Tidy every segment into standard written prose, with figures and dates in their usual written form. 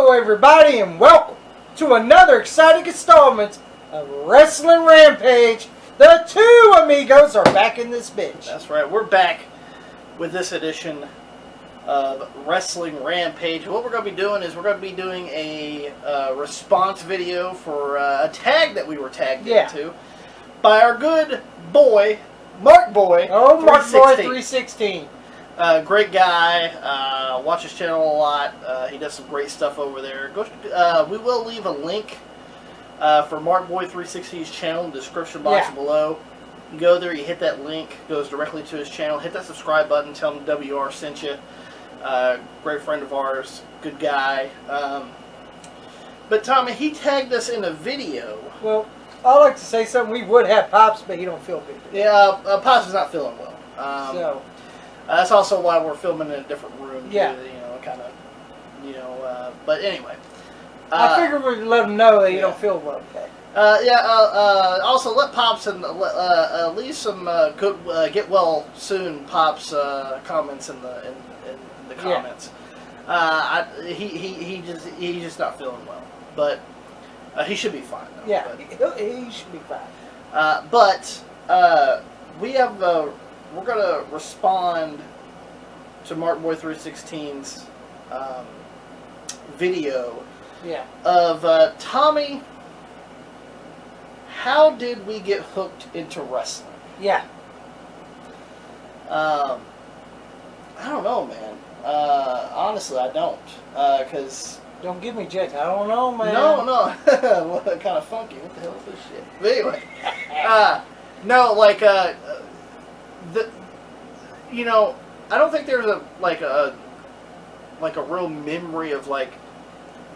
Hello everybody and welcome to another exciting installment of Wrestling Rampage. The two amigos are back in this bitch. That's right, we're back with this edition of Wrestling Rampage. What we're going to be doing is we're going to be doing a response video for a tag that we were tagged into by our good boy, Mark Boy. Oh, Mark Boy 316. Great guy. Watch his channel a lot. He does some great stuff over there. We will leave a link for Mark Boy 360's channel in the description box below. You go there, you hit that link, goes directly to his channel. Hit that subscribe button, tell him WR sent you. Great friend of ours, good guy. But Tommy, he tagged us in a video. Well, I'd like to say something. We would have Pops, but he don't feel good. Yeah, Pops is not feeling well. That's also why we're filming in a different room. Yeah. Too, but anyway. I figured we'd let him know that you don't feel well. Okay. Also, let Pops and leave some good get well soon. Pops comments in the comments. He's just not feeling well, but he should be fine. Though, yeah, he should be fine. We have we're gonna respond to Mark Boy 316's video. Yeah. Of Tommy, how did we get hooked into wrestling? Yeah. I don't know, man. Honestly, I don't. Cause don't give me jets. I don't know, man. No. Well, kind of funky. What the hell is this shit? But anyway, no, like I don't think there's a real memory of like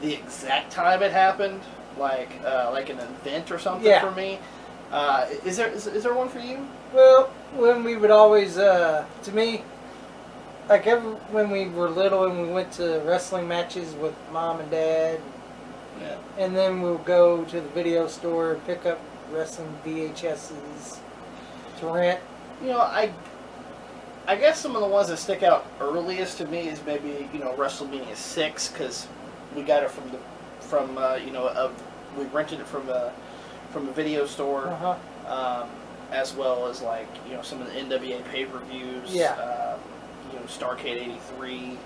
the exact time it happened, like an event or something for me. Is there one for you? Well, when we would always, to me, like when we were little and we went to wrestling matches with Mom and Dad, and then we'll go to the video store and pick up wrestling VHSs to rent. I guess some of the ones that stick out earliest to me is maybe WrestleMania 6, because we got it we rented it from a video store, as well as some of the NWA pay-per-views, Starrcade '83,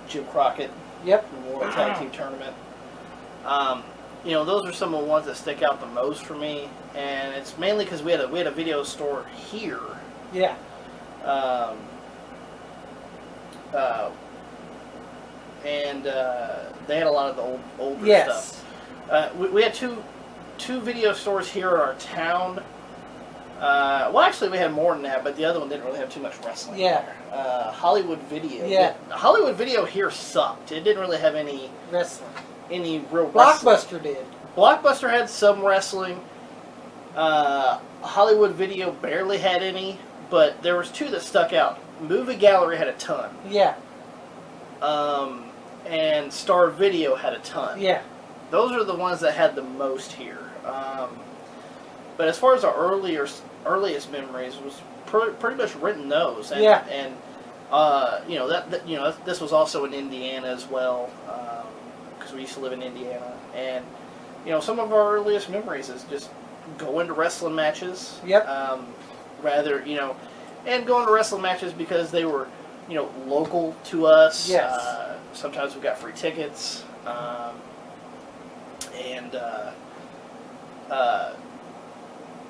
Jim Crockett, Memorial Tag Team Tournament. Those are some of the ones that stick out the most for me, and it's mainly because we had a video store here. Yeah. And they had a lot of the older stuff. We had two video stores here in our town. Well, actually, we had more than that, but the other one didn't really have too much wrestling. Yeah. Hollywood Video. Yeah. Hollywood Video here sucked. It didn't really have any wrestling. Any real Blockbuster did. Blockbuster had some wrestling. Hollywood Video barely had any, but there was two that stuck out. Movie Gallery had a ton. Yeah. And Star Video had a ton. Yeah. Those are the ones that had the most here. But as far as our earliest memories was pretty much renting those. And, And this was also in Indiana as well, because we used to live in Indiana. And some of our earliest memories is just going to wrestling matches. Yep. And going to wrestling matches because they were local to us. Yes. Sometimes we got free tickets.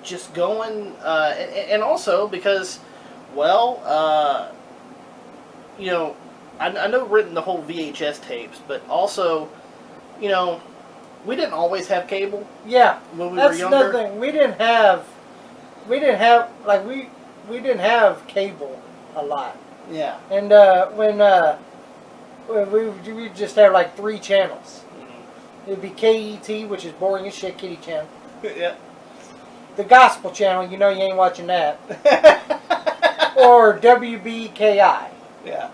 Just going, and also because, I know renting the whole VHS tapes, but also, we didn't always have cable. Yeah. When we were younger. That's another thing. We didn't have cable a lot. Yeah. And when we just have like 3 channels. It'd be KET, which is boring as shit, Kitty Channel. Yeah. The Gospel Channel, you ain't watching that. Or WBKI. Yeah.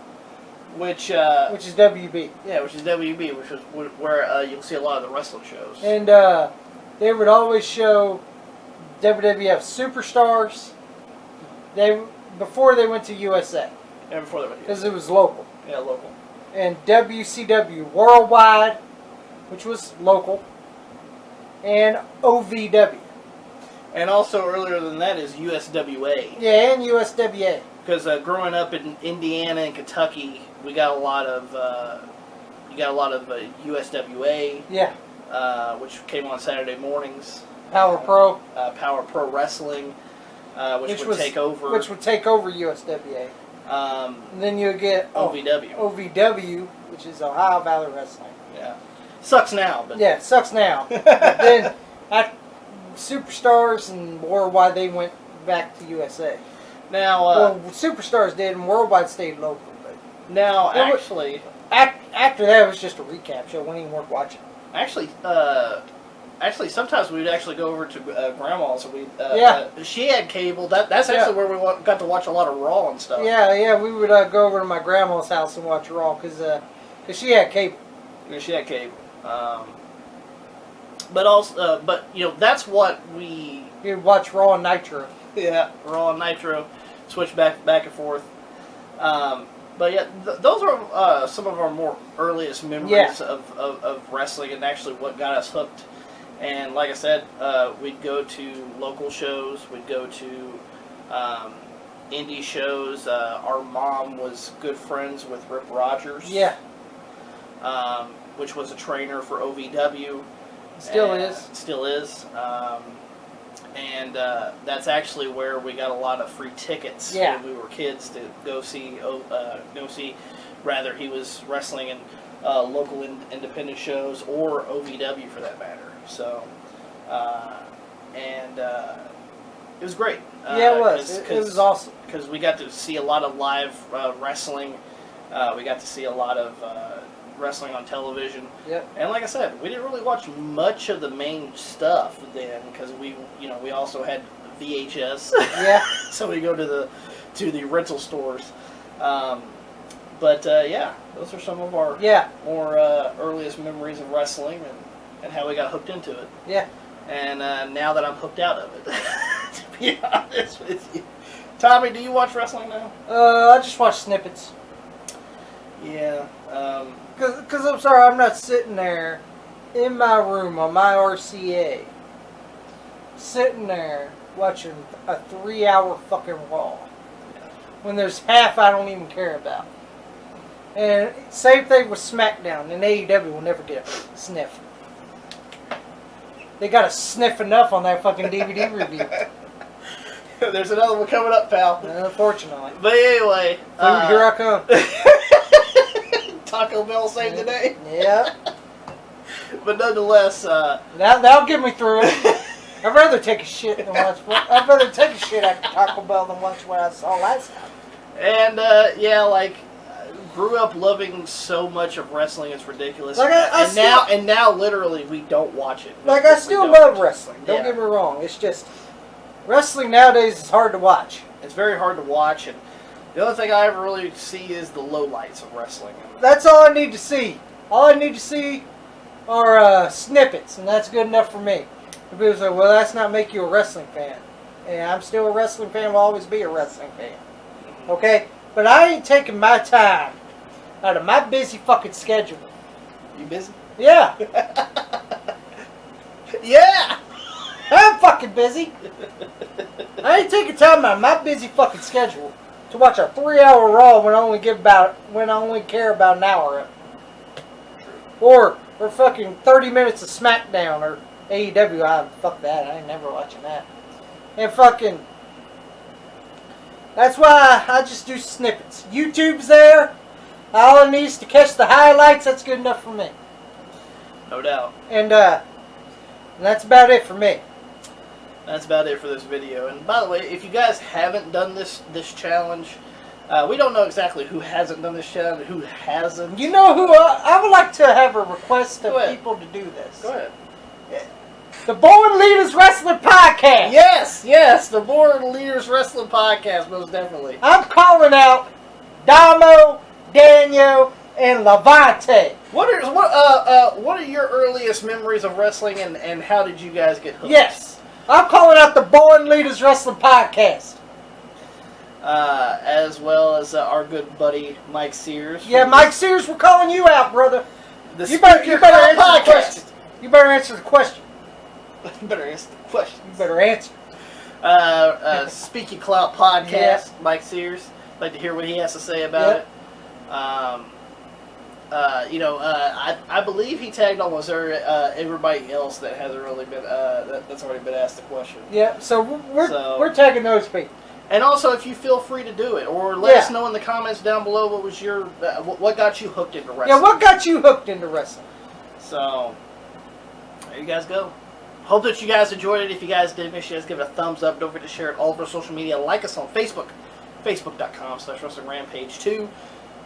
Which is WB. Yeah, which is WB, which is where you'll see a lot of the wrestling shows. And they would always show WWF Superstars. Before they went to USA. Yeah, before that was because it was local. Yeah, local. And WCW Worldwide, which was local, and OVW. And also earlier than that is USWA. Yeah, and USWA. Because growing up in Indiana and Kentucky, we got a lot of USWA. Yeah. Which came on Saturday mornings. Power Pro. Power Pro Wrestling, which would take over. Which would take over USWA. And then you get OVW. OVW, which is Ohio Valley Wrestling. Yeah. Sucks now, but yeah, it sucks now. But then Superstars and Worldwide, they went back to USA. Now, well, Superstars did, and Worldwide stayed local. But now, actually, after that, it was just a recap show. It wasn't even worth watching. Actually, sometimes we'd actually go over to Grandma's. And she had cable. That's actually where we got to watch a lot of Raw and stuff. Yeah, we would go over to my grandma's house and watch Raw because she had cable. Yeah, she had cable. But also, that's what You'd watch Raw and Nitro. Yeah, Raw and Nitro, switch back and forth. But yeah, those are some of our more earliest memories of wrestling and actually what got us hooked. And like I said, we'd go to local shows, we'd go to indie shows. Our mom was good friends with Rip Rogers. Yeah. Which was a trainer for OVW. Still is. Still is. And that's actually where we got a lot of free tickets when we were kids to go see. Rather, he was wrestling in local independent shows or OVW for that matter. So, it was great. Yeah, it was. It was awesome because we got to see a lot of live wrestling. We got to see a lot of wrestling on television. Yep. And like I said, we didn't really watch much of the main stuff then because we also had VHS. Yeah. So we go to the rental stores. But those are some of our more earliest memories of wrestling and how we got hooked into it. Yeah. And now that I'm hooked out of it, to be honest with you. Tommy, do you watch wrestling now? I just watch snippets. Yeah. Because I'm sorry, I'm not sitting there in my room on my RCA, sitting there watching a 3-hour fucking Raw when there's half I don't even care about. And same thing with SmackDown, and AEW will never get a sniff. They got a sniff enough on that fucking DVD review. There's another one coming up, pal. Unfortunately. But anyway. Here I come. Taco Bell saved the day. Yeah. But nonetheless, that'll get me through it. I'd rather take a shit than watch. I'd rather take a shit after Taco Bell than watch what I saw last time. And grew up loving so much of wrestling, it's ridiculous. And now, literally, we don't watch it. Like I still love wrestling. Don't get me wrong. It's just wrestling nowadays is hard to watch. It's very hard to watch, and the only thing I ever really see is the lowlights of wrestling. That's all I need to see. All I need to see are snippets, and that's good enough for me. People say, well, that's not make you a wrestling fan. And I'm still a wrestling fan, will always be a wrestling fan. Okay? But I ain't taking my time out of my busy fucking schedule. You busy? Yeah. Yeah! I'm fucking busy. I ain't taking time out of my busy fucking schedule to watch a 3-hour Raw when I only care about an hour of it. Or fucking 30 minutes of SmackDown or AEW. Fuck that. I ain't never watching that. And fucking... That's why I just do snippets. YouTube's there. All I need is to catch the highlights. That's good enough for me. No doubt. And that's about it for me. That's about it for this video. And by the way, if you guys haven't done this challenge, we don't know exactly who hasn't done this challenge and who hasn't. You know who? I would like to have a request of people to do this. Go ahead. The Born Leaders Wrestling Podcast. Yes, the Born Leaders Wrestling Podcast, most definitely. I'm calling out Damo, Daniel, and Levante. What are your earliest memories of wrestling, and how did you guys get hooked? Yes, I'm calling out the Born Leaders Wrestling Podcast. as well as our good buddy Mike Sears. Yeah, Mike Sears, we're calling you out, brother. The You better answer the question. You better answer the question. You better answer the question. You better answer. Speaking Clout podcast, Yeah. Mike Sears. Like to hear what he has to say about it. I believe he tagged almost everybody else that hasn't really been that's already been asked the question. Yeah, so we're tagging those people. And also, if you feel free to do it, or let us know in the comments down below what was your what got you hooked into wrestling. Yeah, what got you hooked into wrestling? So there you guys go. Hope that you guys enjoyed it. If you guys did, make sure you guys give it a thumbs up. Don't forget to share it all over social media. Like us on Facebook, facebook.com/WrestlingRampage2.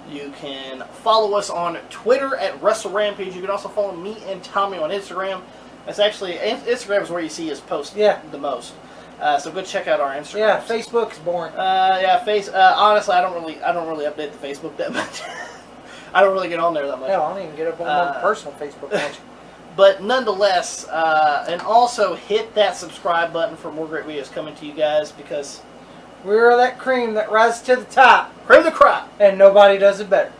You can follow us on Twitter at WrestleRampage. You can also follow me and Tommy on Instagram. That's actually Instagram is where you see us post the most. So go check out our Instagram. Yeah, Facebook's boring. Honestly, I don't really update the Facebook that much. I don't really get on there that much. Hell, I don't even get up on my personal Facebook page. But nonetheless, and also hit that subscribe button for more great videos coming to you guys, because we're that cream that rises to the top. Cream of the crop. And nobody does it better.